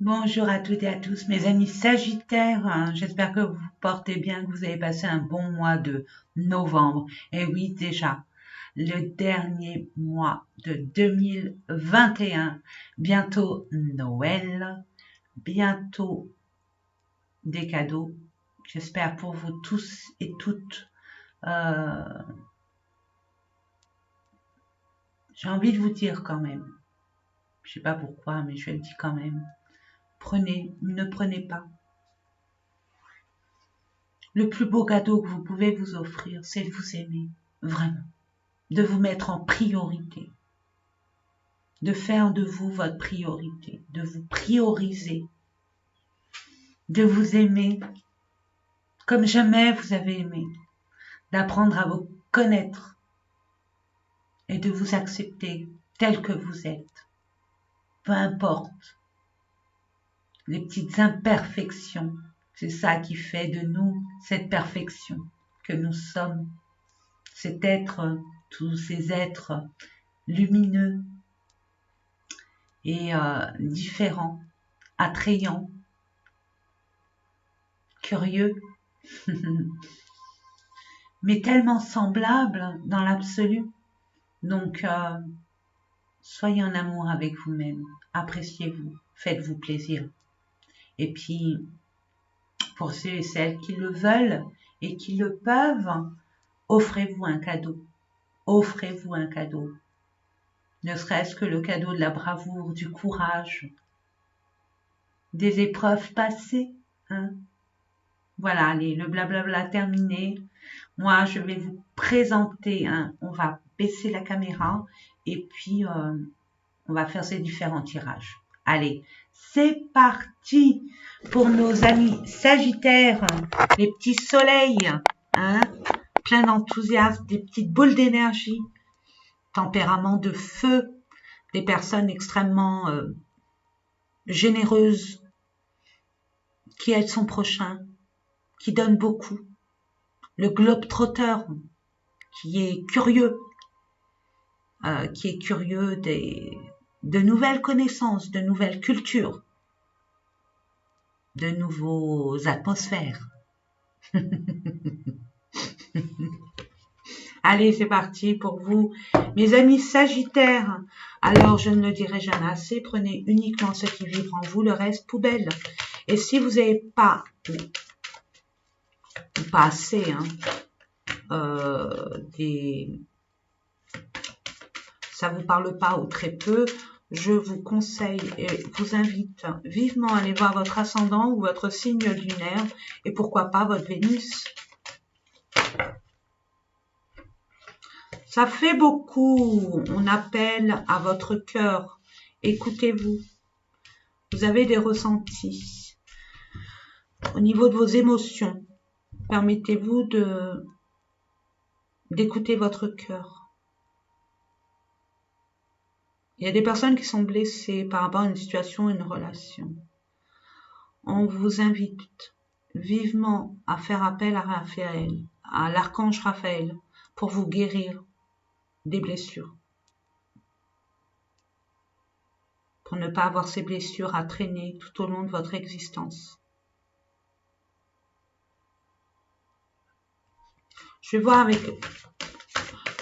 Bonjour à toutes et à tous, mes amis Sagittaires. J'espère que vous vous portez bien, que vous avez passé un bon mois de novembre. Et oui, déjà, le dernier mois de 2021. Bientôt Noël, bientôt des cadeaux. J'espère pour vous tous et toutes. Euh, j'ai envie de vous dire quand même, je sais pas pourquoi, mais je le dis quand même. Ne prenez pas. Le plus beau cadeau que vous pouvez vous offrir, c'est de vous aimer, vraiment, de vous mettre en priorité, de faire de vous votre priorité, de vous prioriser, de vous aimer comme jamais vous avez aimé, d'apprendre à vous connaître et de vous accepter tel que vous êtes, peu importe les petites imperfections. C'est ça qui fait de nous cette perfection que nous sommes, cet être, tous ces êtres lumineux et différents, attrayants, curieux, mais tellement semblables dans l'absolu. Donc, soyez en amour avec vous-même, appréciez-vous, faites-vous plaisir. Et puis, pour ceux et celles qui le veulent et qui le peuvent, offrez-vous un cadeau. Offrez-vous un cadeau. Ne serait-ce que le cadeau de la bravoure, du courage, des épreuves passées. Hein. Voilà, allez, le blablabla terminé. Moi, je vais vous présenter, on va baisser la caméra et puis on va faire ces différents tirages. Allez, c'est parti pour nos amis Sagittaires, les petits soleils, hein, plein d'enthousiasme, des petites boules d'énergie, tempérament de feu, des personnes extrêmement généreuses, qui aident son prochain, qui donnent beaucoup. Le globe-trotteur, qui est curieux de nouvelles connaissances, de nouvelles cultures, de nouveaux atmosphères. Allez, c'est parti pour vous, mes amis Sagittaires. Alors, je ne le dirai jamais assez, prenez uniquement ce qui vibre en vous, le reste poubelle. Et si vous n'avez pas assez, ça vous parle pas ou très peu, je vous conseille et vous invite vivement à aller voir votre ascendant ou votre signe lunaire et pourquoi pas votre Vénus. Ça fait beaucoup, on appelle à votre cœur, écoutez-vous, vous avez des ressentis au niveau de vos émotions, permettez-vous d'écouter votre cœur. Il y a des personnes qui sont blessées par rapport à une situation, une relation. On vous invite vivement à faire appel à Raphaël, à l'archange Raphaël, pour vous guérir des blessures. Pour ne pas avoir ces blessures à traîner tout au long de votre existence. Je vais voir avec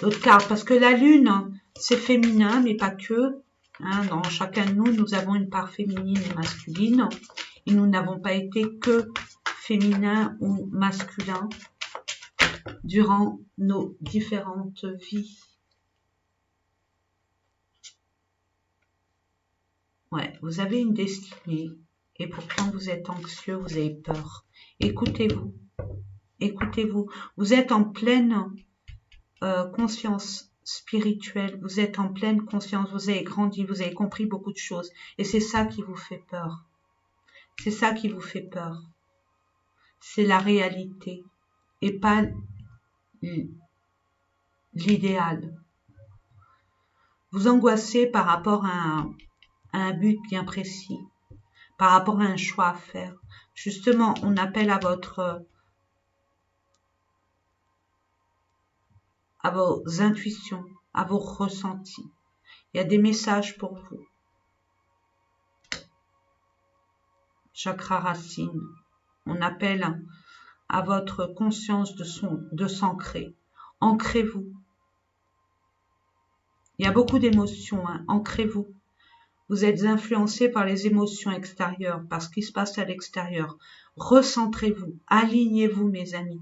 l'autre carte, parce que la lune, c'est féminin, mais pas que. Dans chacun de nous, nous avons une part féminine et masculine. Et nous n'avons pas été que féminin ou masculin durant nos différentes vies. Ouais, vous avez une destinée et pourtant vous êtes anxieux, vous avez peur. Écoutez-vous, écoutez-vous. Vous êtes en pleine conscience spirituelle, vous êtes en pleine conscience, vous avez grandi, vous avez compris beaucoup de choses. Et c'est ça qui vous fait peur. C'est ça qui vous fait peur. C'est la réalité et pas l'idéal. Vous angoissez par rapport à un but bien précis, par rapport à un choix à faire. Justement, on appelle à vos intuitions, à vos ressentis. Il y a des messages pour vous. chakra racine. On appelle à votre conscience de s'ancrer. Ancrez-vous. Il y a beaucoup d'émotions, hein. Ancrez-vous. Vous êtes influencé par les émotions extérieures, par ce qui se passe à l'extérieur. Recentrez-vous, alignez-vous mes amis.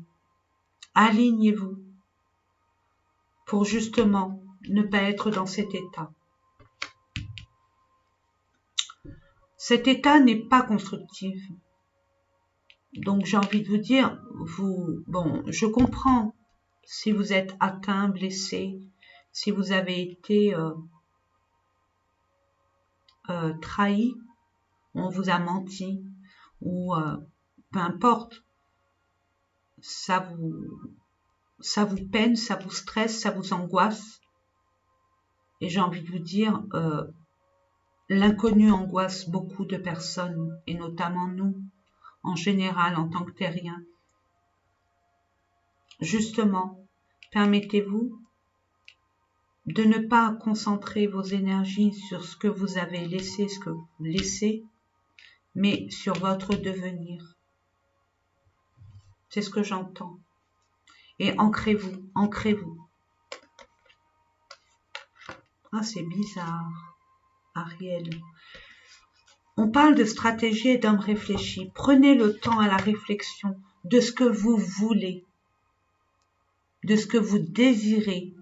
Alignez-vous pour justement ne pas être dans cet état. Cet état n'est pas constructif. Donc j'ai envie de vous dire, je comprends si vous êtes atteint, blessé, si vous avez été trahi, on vous a menti, ou peu importe, ça vous peine, ça vous stresse, ça vous angoisse. Et j'ai envie de vous dire, l'inconnu angoisse beaucoup de personnes, et notamment nous, en général, en tant que terriens. Justement, permettez-vous de ne pas concentrer vos énergies sur ce que vous avez laissé, ce que vous laissez, mais sur votre devenir. C'est ce que j'entends. Et ancrez-vous, ancrez-vous. Ah, c'est bizarre, Ariel. On parle de stratégie et d'homme réfléchi. Prenez le temps à la réflexion de ce que vous voulez, de ce que vous désirez.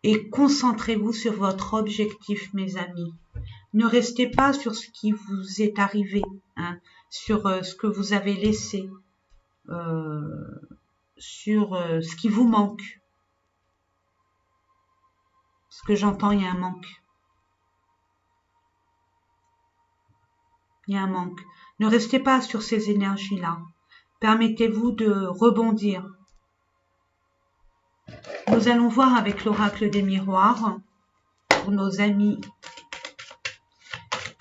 Et concentrez-vous sur votre objectif, mes amis. Ne restez pas sur ce qui vous est arrivé, hein, sur ce que vous avez laissé, sur ce qui vous manque. Ce que j'entends, il y a un manque. Il y a un manque. Ne restez pas sur ces énergies-là. Permettez-vous de rebondir. Nous allons voir avec l'oracle des miroirs, pour nos amis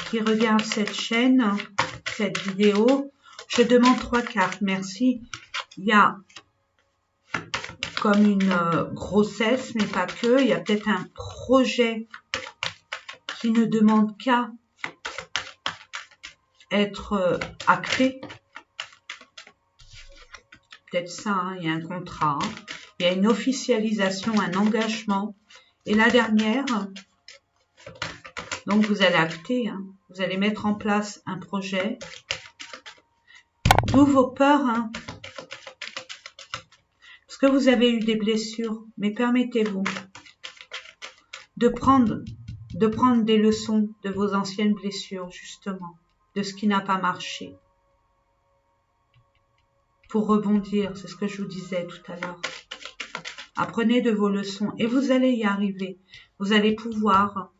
qui regardent cette chaîne, cette vidéo. Je demande 3 cartes, merci. Il y a comme une grossesse, mais pas que. Il y a peut-être un projet qui ne demande qu'à être acté. Peut-être ça, hein, il y a un contrat. Hein. Il y a une officialisation, un engagement. Et la dernière, donc vous allez acter, hein, vous allez mettre en place un projet. D'où vos peurs, hein, parce que vous avez eu des blessures, mais permettez-vous de prendre des leçons de vos anciennes blessures, justement, de ce qui n'a pas marché. Pour rebondir, c'est ce que je vous disais tout à l'heure. Apprenez de vos leçons et vous allez y arriver. Vous allez pouvoir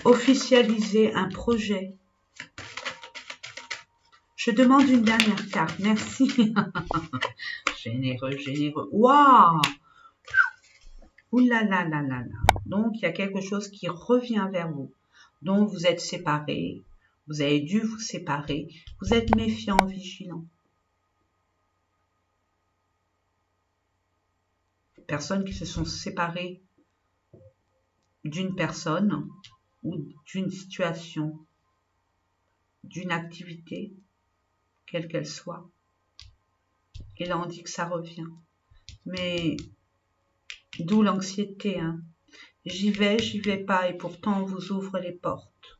officialiser un projet. Je demande une dernière carte. Merci. Généreux, généreux. Waouh! Ouh là là là là là. Donc, il y a quelque chose qui revient vers vous. Donc, vous êtes séparés. Vous avez dû vous séparer. Vous êtes méfiant, vigilant. Personnes qui se sont séparées d'une personne ou d'une situation, d'une activité, quelle qu'elle soit. Et là, on dit que ça revient. Mais d'où l'anxiété. Hein. J'y vais pas, et pourtant on vous ouvre les portes.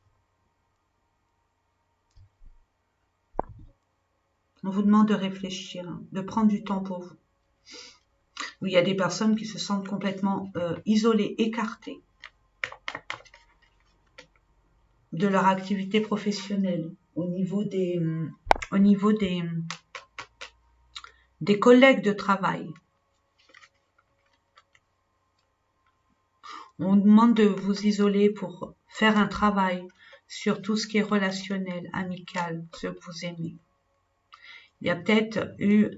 On vous demande de réfléchir, hein, de prendre du temps pour vous. Où il y a des personnes qui se sentent complètement isolées, écartées de leur activité professionnelle, au niveau des collègues de travail. On vous demande de vous isoler pour faire un travail sur tout ce qui est relationnel, amical, ce que vous aimez. Il y a peut-être eu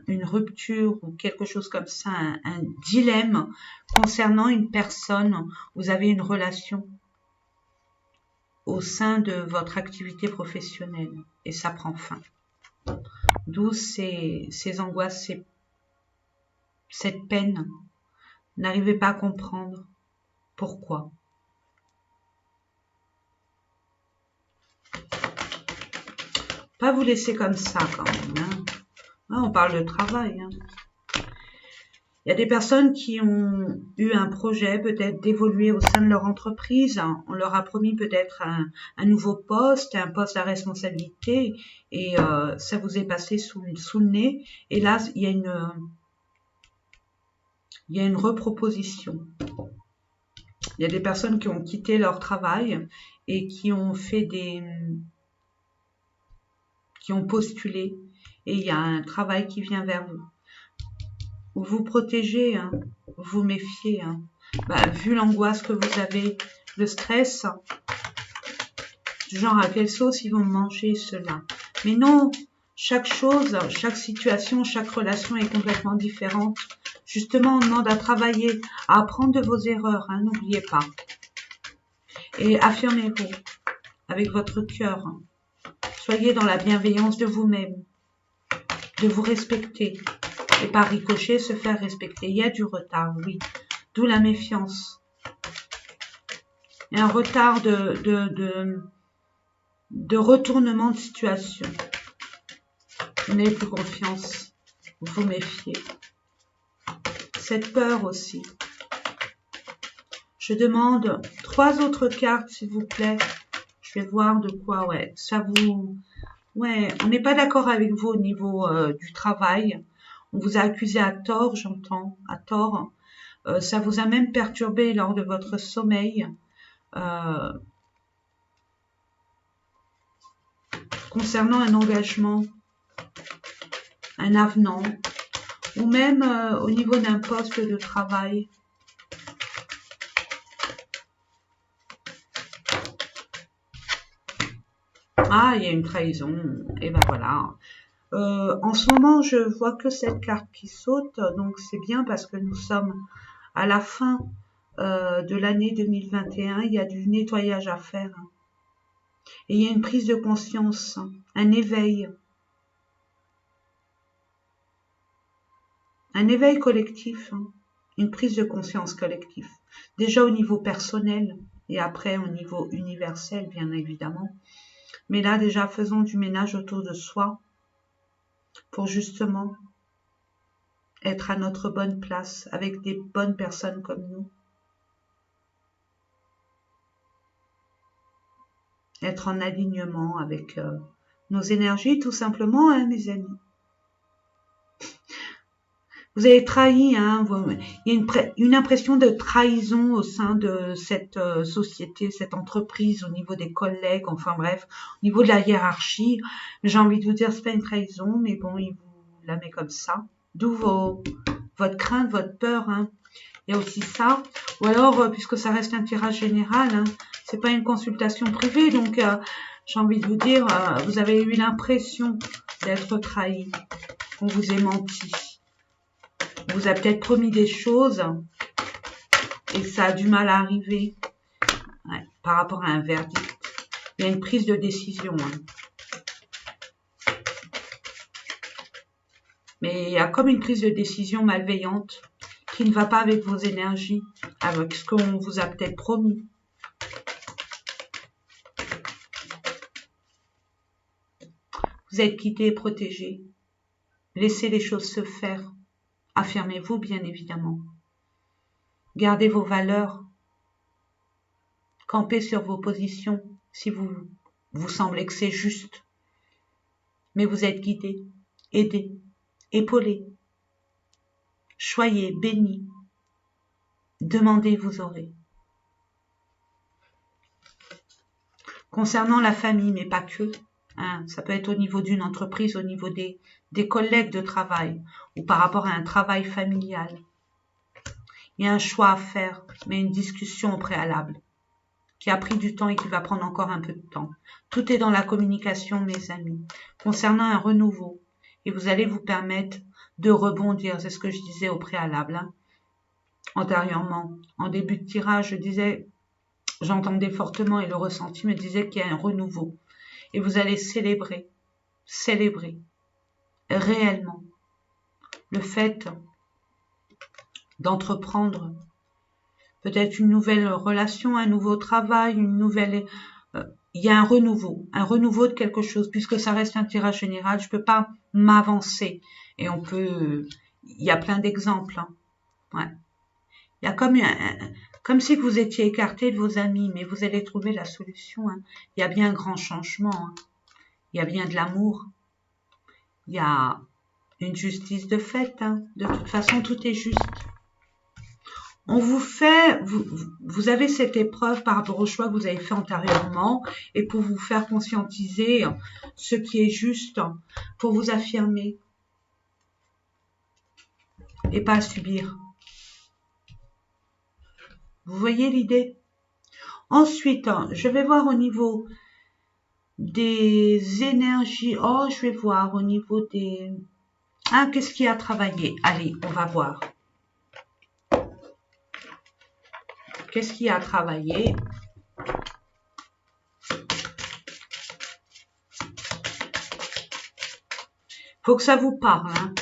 une rupture ou quelque chose comme ça, un dilemme concernant une personne. Vous avez une relation au sein de votre activité professionnelle et ça prend fin. D'où ces angoisses, cette peine. N'arrivez pas à comprendre pourquoi. Pas vous laisser comme ça quand même. Hein. Là, on parle de travail. Hein. Il y a des personnes qui ont eu un projet peut-être d'évoluer au sein de leur entreprise. On leur a promis peut-être un nouveau poste, un poste à responsabilité, et ça vous est passé sous le nez. Et là, il y a une reproposition. Il y a des personnes qui ont quitté leur travail et qui ont postulé, et il y a un travail qui vient vers vous. Vous protégez, hein, vous méfiez. Hein. Vu l'angoisse que vous avez, le stress, genre à quelle sauce ils vont manger cela. Mais non, chaque chose, chaque situation, chaque relation est complètement différente. Justement, on demande à travailler, à apprendre de vos erreurs, hein, n'oubliez pas. Et affirmez-vous avec votre cœur. Soyez dans la bienveillance de vous-même, de vous respecter. Et par ricochet, se faire respecter. Il y a du retard, oui. D'où la méfiance. Il y a un retard de retournement de situation. Vous n'avez plus confiance. Vous vous méfiez. Cette peur aussi. Je demande 3 autres cartes, s'il vous plaît. Je vais voir de quoi, ouais. Ça vous... Ouais, on n'est pas d'accord avec vous au niveau du travail. On vous a accusé à tort, j'entends, à tort. Ça vous a même perturbé lors de votre sommeil. Concernant un engagement, un avenant, ou même au niveau d'un poste de travail. Ah, il y a une trahison. Et ben voilà. En ce moment, je vois que cette carte qui saute, donc c'est bien parce que nous sommes à la fin de l'année 2021. Il y a du nettoyage à faire. Et il y a une prise de conscience, un éveil collectif, hein, une prise de conscience collective. Déjà au niveau personnel et après au niveau universel, bien évidemment. Mais là, déjà, faisons du ménage autour de soi pour justement être à notre bonne place avec des bonnes personnes comme nous. Être en alignement avec nos énergies, tout simplement, hein, mes amis. Vous avez trahi, hein, il y a une impression de trahison au sein de cette société, cette entreprise, au niveau des collègues, enfin bref, au niveau de la hiérarchie. J'ai envie de vous dire, c'est pas une trahison, mais bon, il vous la met comme ça. D'où votre crainte, votre peur, hein. Il y a aussi ça. Ou alors, puisque ça reste un tirage général, hein, c'est pas une consultation privée, donc j'ai envie de vous dire, vous avez eu l'impression d'être trahi, qu'on vous ait menti. On vous a peut-être promis des choses et ça a du mal à arriver par rapport à un verdict. Il y a une prise de décision. Hein. Mais il y a comme une prise de décision malveillante qui ne va pas avec vos énergies, avec ce qu'on vous a peut-être promis. Vous êtes quitté et protégé. Laissez les choses se faire. Affirmez-vous, bien évidemment. Gardez vos valeurs. Campez sur vos positions si vous semblez que c'est juste. Mais vous êtes guidé, aidé, épaulé. Soyez bénis. Demandez, vous aurez. Concernant la famille, mais pas que, hein, ça peut être au niveau d'une entreprise, au niveau des collègues de travail ou par rapport à un travail familial. Il y a un choix à faire, mais une discussion au préalable qui a pris du temps et qui va prendre encore un peu de temps. Tout est dans la communication, mes amis, concernant un renouveau. Et vous allez vous permettre de rebondir, c'est ce que je disais au préalable, hein. Antérieurement. En début de tirage, je disais, j'entendais fortement et le ressenti me disait qu'il y a un renouveau. Et vous allez célébrer réellement le fait d'entreprendre peut-être une nouvelle relation, un nouveau travail, une nouvelle il y a un renouveau de quelque chose, puisque ça reste un tirage général, je peux pas m'avancer. Et on peut, il y a plein d'exemples, hein. Ouais. Il y a comme si vous étiez écarté de vos amis, mais vous allez trouver la solution, hein. Il y a bien un grand changement, hein. Il y a bien de l'amour. Il y a une justice de fait, hein. De toute façon, tout est juste. On vous fait, vous avez cette épreuve par rapport au choix que vous avez fait antérieurement et pour vous faire conscientiser ce qui est juste, pour vous affirmer et pas subir. Vous voyez l'idée? Ensuite, je vais voir au niveau des énergies. Oh, je vais voir au niveau des... Ah, qu'est-ce qui a travaillé? Allez, on va voir. Qu'est-ce qui a travaillé? Faut que ça vous parle, hein.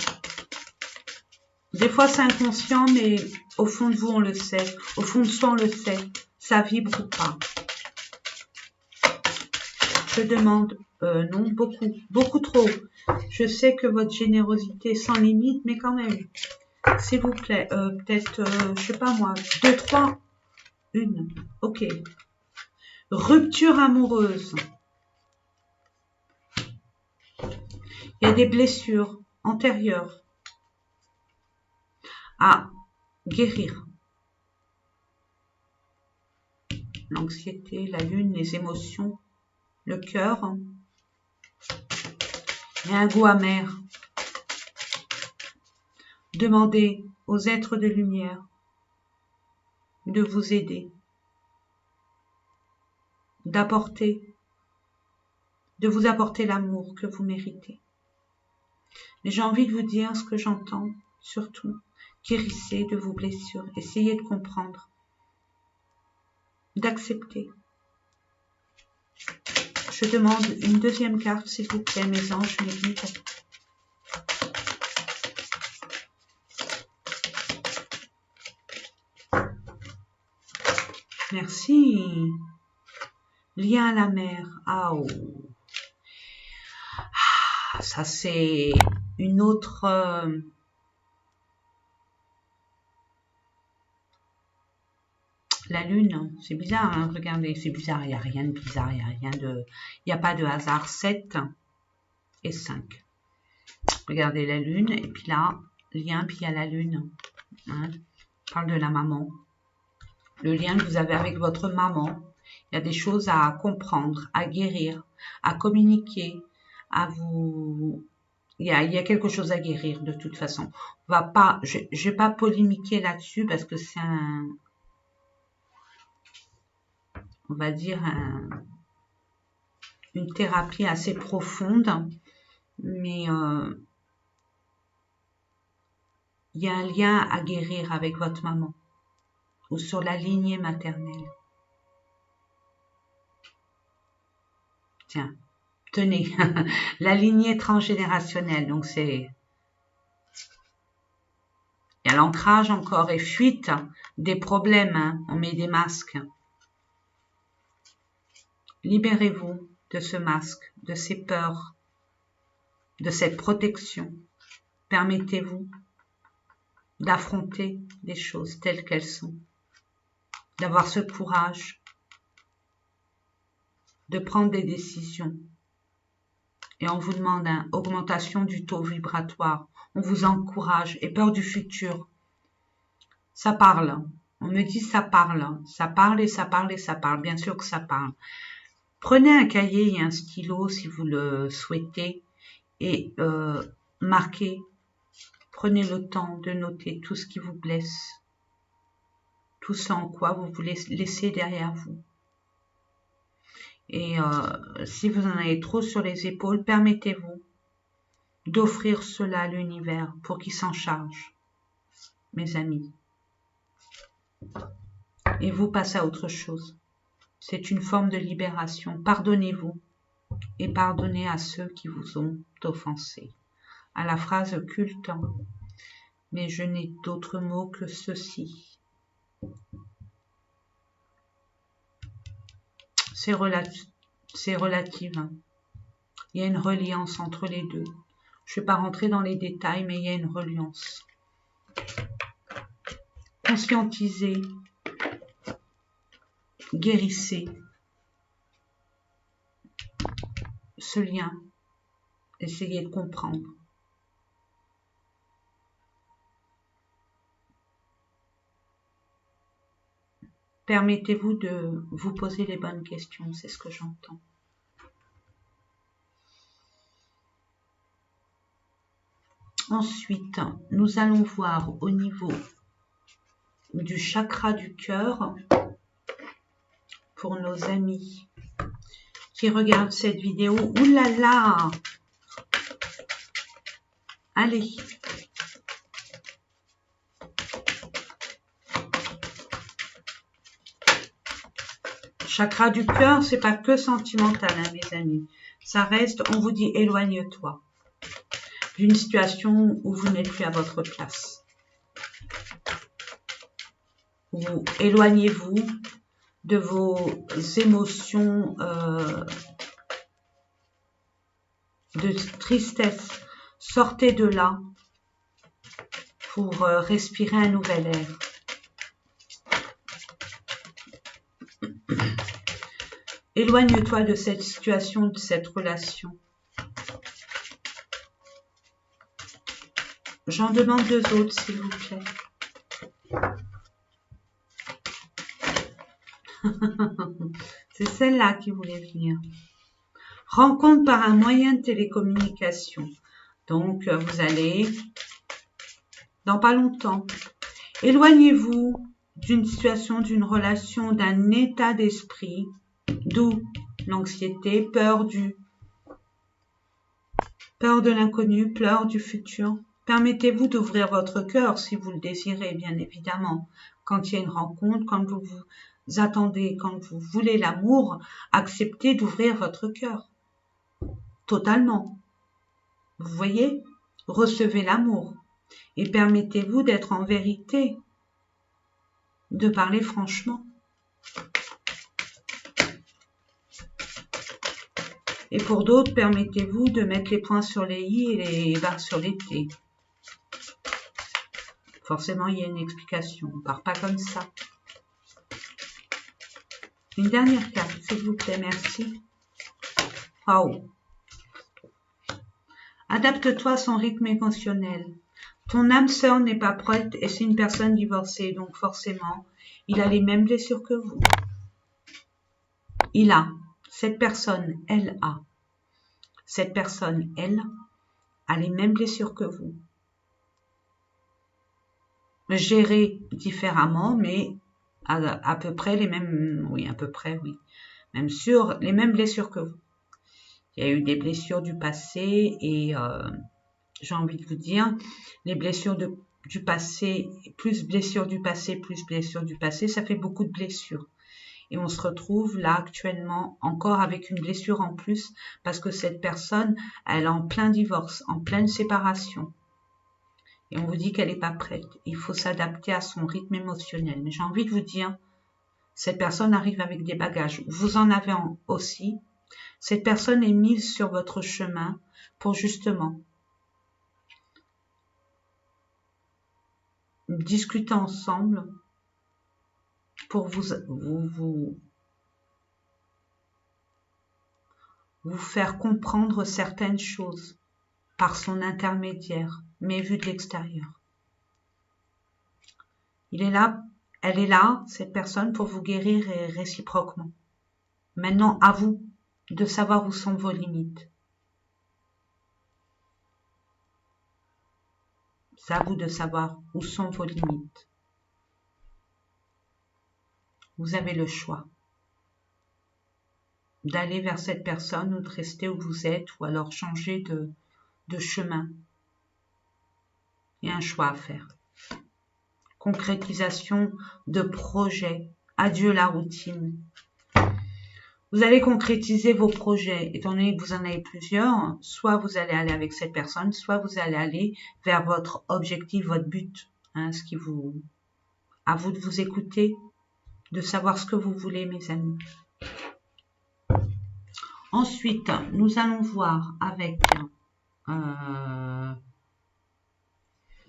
Des fois, c'est inconscient, mais au fond de vous, on le sait. Au fond de soi, on le sait. Ça vibre ou pas. Je demande, non, beaucoup trop. Je sais que votre générosité est sans limite, mais quand même, s'il vous plaît, peut-être, je sais pas moi, 2, 3, une, ok. Rupture amoureuse. Il y a des blessures antérieures à guérir. L'anxiété, la lune, les émotions, le cœur. Il y a un goût amer. Demandez aux êtres de lumière de vous aider, de vous apporter l'amour que vous méritez. Mais j'ai envie de vous dire ce que j'entends, surtout, guérissez de vos blessures, essayez de comprendre, d'accepter. Je demande une deuxième carte, s'il vous plaît, mes anges, mes guides. Merci. Lien à la mer. Ah, oh. Ah, ça c'est une autre... La lune, c'est bizarre, hein, regardez, c'est bizarre, il n'y a rien de bizarre, il n'y a pas de hasard. 7 et 5. Regardez la lune, et puis là, lien, puis il y a la lune. Hein, on parle de la maman. Le lien que vous avez avec votre maman. Il y a des choses à comprendre, à guérir, à communiquer, à vous... Il y a quelque chose à guérir de toute façon. On va pas, je vais pas polémiquer là-dessus parce que c'est un... On va dire une thérapie assez profonde, mais il y a un lien à guérir avec votre maman ou sur la lignée maternelle. Tiens, tenez, la lignée transgénérationnelle, donc c'est... Il y a l'ancrage encore et fuite, des problèmes, hein, on met des masques. Libérez-vous de ce masque, de ces peurs, de cette protection. Permettez-vous d'affronter les choses telles qu'elles sont, d'avoir ce courage, de prendre des décisions. Et on vous demande une augmentation du taux vibratoire. On vous encourage. Et peur du futur. Ça parle. On me dit ça parle. Ça parle et ça parle et ça parle. Bien sûr que ça parle. Prenez un cahier et un stylo si vous le souhaitez et marquez. Prenez le temps de noter tout ce qui vous blesse. Tout ce en quoi vous voulez laisser derrière vous. Et si vous en avez trop sur les épaules, permettez-vous d'offrir cela à l'univers pour qu'il s'en charge, mes amis. Et vous passez à autre chose. C'est une forme de libération. Pardonnez-vous et pardonnez à ceux qui vous ont offensé. À la phrase culte, mais je n'ai d'autre mot que ceci. C'est relatif. c'est relatif. Hein. Il y a une reliance entre les deux. Je ne vais pas rentrer dans les détails, mais il y a une reliance. Conscientisez, guérissez ce lien. Essayez de comprendre. Permettez-vous de vous poser les bonnes questions, c'est ce que j'entends. Ensuite, nous allons voir au niveau du chakra du cœur pour nos amis qui regardent cette vidéo. Ouh là là! Allez! Chakra du cœur, c'est pas que sentimental, hein, mes amis. Ça reste, on vous dit, éloigne-toi d'une situation où vous n'êtes plus à votre place. Vous éloignez-vous de vos émotions de tristesse. Sortez de là pour respirer un nouvel air. Éloigne-toi de cette situation, de cette relation. J'en demande 2 autres, s'il vous plaît. C'est celle-là qui voulait venir. Rencontre par un moyen de télécommunication. Donc, vous allez, dans pas longtemps, éloignez-vous d'une situation, d'une relation, d'un état d'esprit, d'où l'anxiété, peur de l'inconnu, peur du futur. Permettez-vous d'ouvrir votre cœur si vous le désirez, bien évidemment. Quand il y a une rencontre, quand vous vous attendez, quand vous voulez l'amour, acceptez d'ouvrir votre cœur. Totalement. Vous voyez? Recevez l'amour. Et permettez-vous d'être en vérité. De parler franchement. Et pour d'autres, permettez-vous de mettre les points sur les i et les barres sur les t. Forcément, il y a une explication. On ne part pas comme ça. Une dernière carte, s'il vous plaît, merci. Waouh. Adapte-toi à son rythme émotionnel. Ton âme sœur n'est pas prête et c'est une personne divorcée, donc forcément, il a les mêmes blessures que vous. Cette personne, elle a les mêmes blessures que vous. Gérées différemment, mais à peu près les mêmes, oui, même sur les mêmes blessures que vous. Il y a eu des blessures du passé et j'ai envie de vous dire, les blessures du passé, plus blessures du passé, ça fait beaucoup de blessures. Et on se retrouve là actuellement encore avec une blessure en plus parce que cette personne, elle est en plein divorce, en pleine séparation. Et on vous dit qu'elle n'est pas prête. Il faut s'adapter à son rythme émotionnel. Mais j'ai envie de vous dire, cette personne arrive avec des bagages. Vous en avez aussi. Cette personne est mise sur votre chemin pour justement discuter ensemble pour vous faire comprendre certaines choses par son intermédiaire, mais vu de l'extérieur. Elle est là, cette personne, pour vous guérir et réciproquement. Maintenant, à vous de savoir où sont vos limites. C'est à vous de savoir où sont vos limites. Vous avez le choix d'aller vers cette personne ou de rester où vous êtes ou alors changer de chemin. Il y a un choix à faire. Concrétisation de projet. Adieu la routine. Vous allez concrétiser vos projets, étant donné que vous en avez plusieurs, soit vous allez aller avec cette personne, soit vous allez aller vers votre objectif, votre but. À vous de vous écouter, de savoir ce que vous voulez, mes amis. Ensuite, nous allons voir avec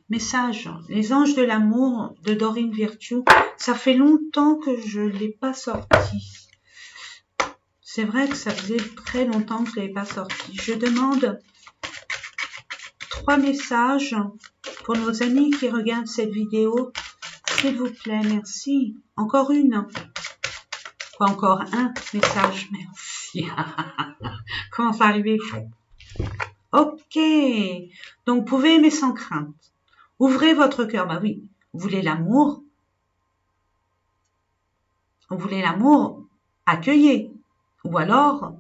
message, les anges de l'amour de Dorine Virtue. Ça fait longtemps que je ne l'ai pas sorti. C'est vrai que ça faisait très longtemps que je ne l'ai pas sorti. Je demande 3 messages pour nos amis qui regardent cette vidéo. S'il vous plaît, merci. Encore une. Quoi, encore un message, merci. Comment ça arriver? Ok. Donc, vous pouvez aimer sans crainte. Ouvrez votre cœur. Bah oui, vous voulez l'amour. Vous voulez l'amour, accueillez. Ou alors,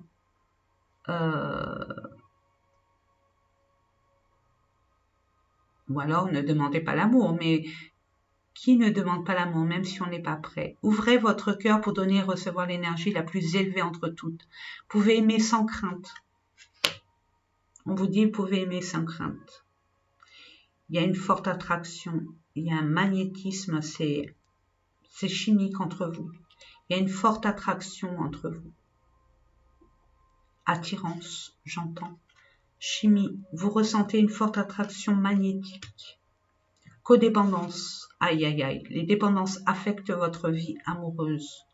ne demandez pas l'amour. Mais qui ne demande pas l'amour, même si on n'est pas prêt? Ouvrez votre cœur pour donner et recevoir l'énergie la plus élevée entre toutes. Vous pouvez aimer sans crainte. On vous dit, vous pouvez aimer sans crainte. Il y a une forte attraction, il y a un magnétisme, c'est chimique entre vous. Il y a une forte attraction entre vous. Attirance, j'entends. Chimie, vous ressentez une forte attraction magnétique. Codépendance, aïe aïe aïe, les dépendances affectent votre vie amoureuse.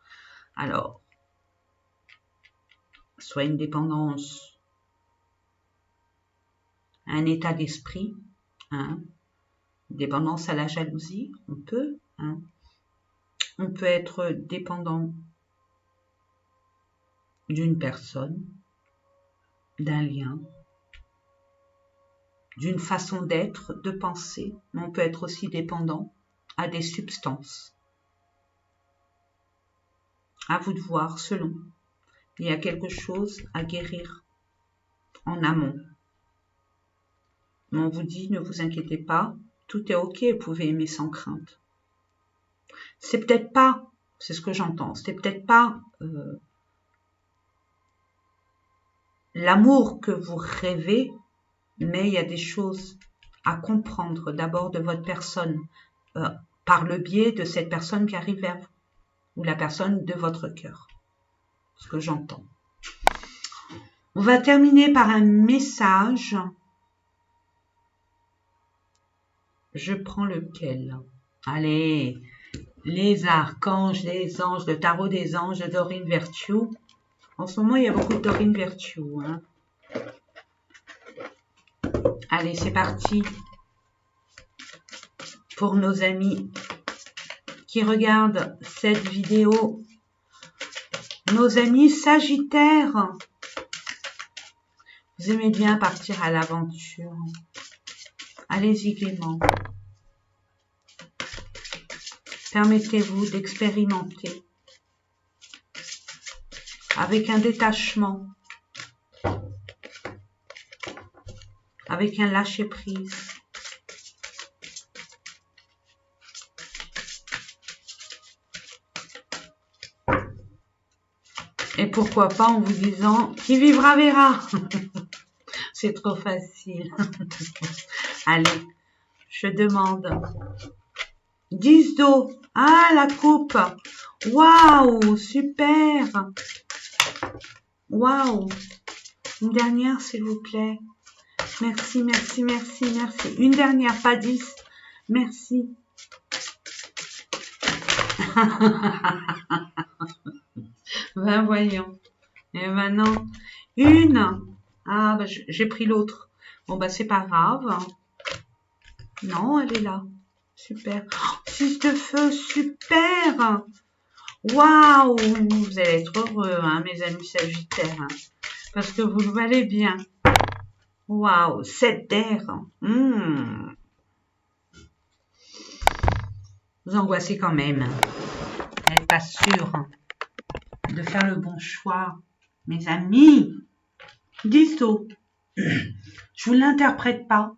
Alors, soit une dépendance, un état d'esprit, hein, dépendance à la jalousie, on peut, hein. On peut être dépendant d'une personne, d'un lien, d'une façon d'être, de penser, mais on peut être aussi dépendant à des substances. À vous de voir, selon. Il y a quelque chose à guérir en amont. Mais on vous dit, ne vous inquiétez pas, tout est ok, vous pouvez aimer sans crainte. C'est peut-être pas, c'est ce que j'entends, c'est peut-être pas l'amour que vous rêvez, mais il y a des choses à comprendre d'abord de votre personne, par le biais de cette personne qui arrive vers vous, ou la personne de votre cœur, ce que j'entends. On va terminer par un message. Je prends lequel? Allez, les archanges, les anges, le tarot des anges de Dorine Virtue. En ce moment, il y a beaucoup de Dorine Virtue. Hein. Allez, c'est parti. Pour nos amis qui regardent cette vidéo, nos amis Sagittaires, vous aimez bien partir à l'aventure. Allez-y Clément. Permettez-vous d'expérimenter avec un détachement, avec un lâcher-prise. Et pourquoi pas en vous disant « Qui vivra verra ». C'est trop facile. Allez, je demande 10 d'eau. Ah, la coupe. Waouh, super. Waouh. Une dernière, s'il vous plaît. Merci, merci, merci, merci. Une dernière, pas 10. Merci. Ben voyons. Et maintenant, une. Ah, ben, j'ai pris l'autre. Bon, ben c'est pas grave. Non, elle est là. Super. 6 de feu, super. Waouh. Vous allez être heureux, hein, mes amis Sagittaires. Hein, parce que vous le valez bien. Waouh. 7 d'air. Vous angoissez quand même. Vous n'êtes pas sûr de faire le bon choix. Mes amis, 10 d'eau. Je vous l'interprète pas.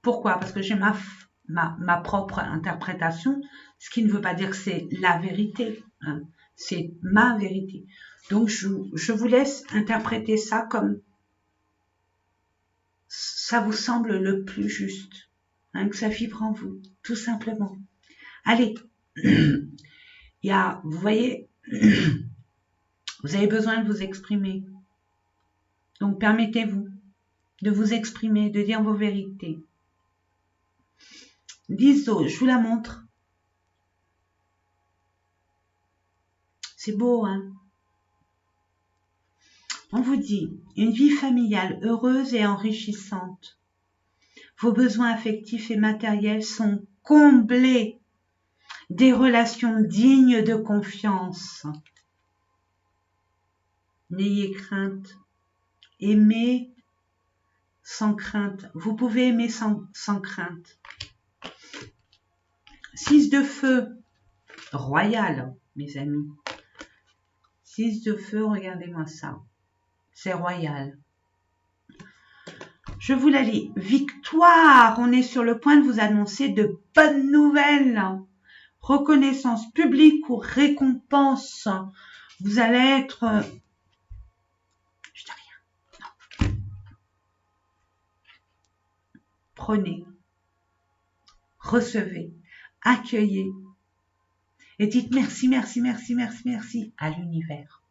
Pourquoi? Parce que j'ai ma propre interprétation, ce qui ne veut pas dire que c'est la vérité. Hein. C'est ma vérité. Donc, je vous laisse interpréter ça comme ça vous semble le plus juste. Hein, que ça vibre en vous, tout simplement. Allez, il y a, vous voyez, vous avez besoin de vous exprimer. Donc permettez-vous de vous exprimer, de dire vos vérités. 10 d'eau, je vous la montre. C'est beau, hein? On vous dit, une vie familiale heureuse et enrichissante. Vos besoins affectifs et matériels sont comblés. Des relations dignes de confiance. N'ayez crainte. Aimez sans crainte. Vous pouvez aimer sans crainte. 6 de feu. Royal, mes amis. 6 de feu, regardez-moi ça. C'est royal. Je vous la lis. Victoire, on est sur le point de vous annoncer de bonnes nouvelles. Reconnaissance publique ou récompense. Vous allez être... Je dis rien. Non. Prenez. Recevez. Accueillez. Et dites merci, merci, merci, merci, merci à l'univers.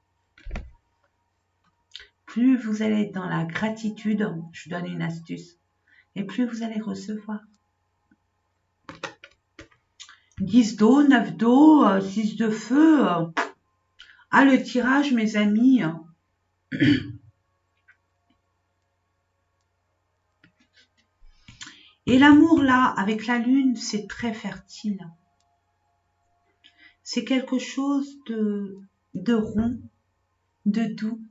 Plus vous allez être dans la gratitude, je vous donne une astuce, et plus vous allez recevoir. 10 d'eau, 9 d'eau, 6 de feu. Ah, le tirage, mes amis. Et l'amour, là, avec la lune, c'est très fertile. C'est quelque chose de rond, de doux,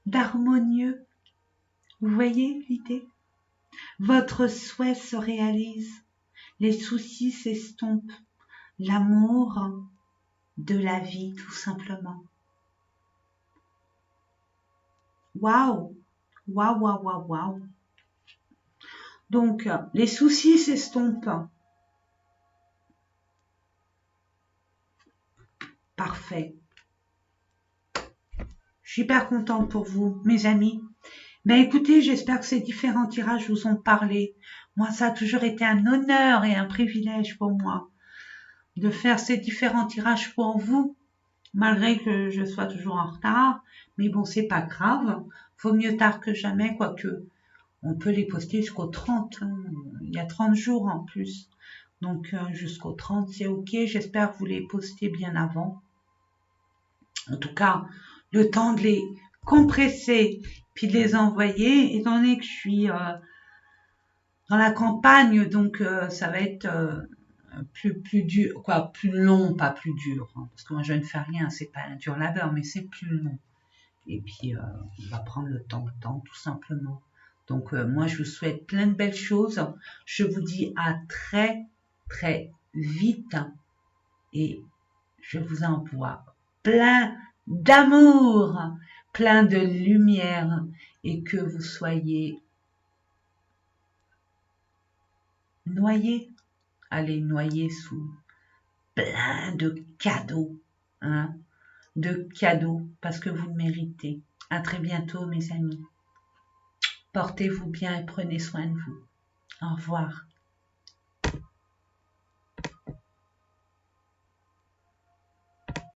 d'harmonieux. Vous voyez l'idée? Votre souhait se réalise. Les soucis s'estompent. L'amour de la vie, tout simplement. Waouh! Waouh, waouh, waouh, waouh! Donc, les soucis s'estompent. Parfait. Je suis hyper contente pour vous, mes amis. Ben écoutez, j'espère que ces différents tirages vous ont parlé. Moi, ça a toujours été un honneur et un privilège pour moi de faire ces différents tirages pour vous, malgré que je sois toujours en retard. Mais bon, c'est pas grave. Vaut mieux tard que jamais, quoique on peut les poster jusqu'au 30. Hein. Il y a 30 jours en plus. Donc jusqu'au 30, c'est ok. J'espère que vous les postez bien avant. En tout cas, le temps de les compresser puis de les envoyer, étant donné que je suis dans la campagne, donc ça va être plus dur, quoi, plus long, pas plus dur, hein, parce que moi je ne fais rien, c'est pas un dur labeur, mais c'est plus long. Et puis on va prendre le temps, tout simplement. Donc moi je vous souhaite plein de belles choses. Je vous dis à très très vite et je vous envoie plein d'amour, plein de lumière et que vous soyez noyés, allez noyer sous plein de cadeaux, hein, de cadeaux parce que vous le méritez. À très bientôt mes amis. Portez-vous bien et prenez soin de vous. Au revoir.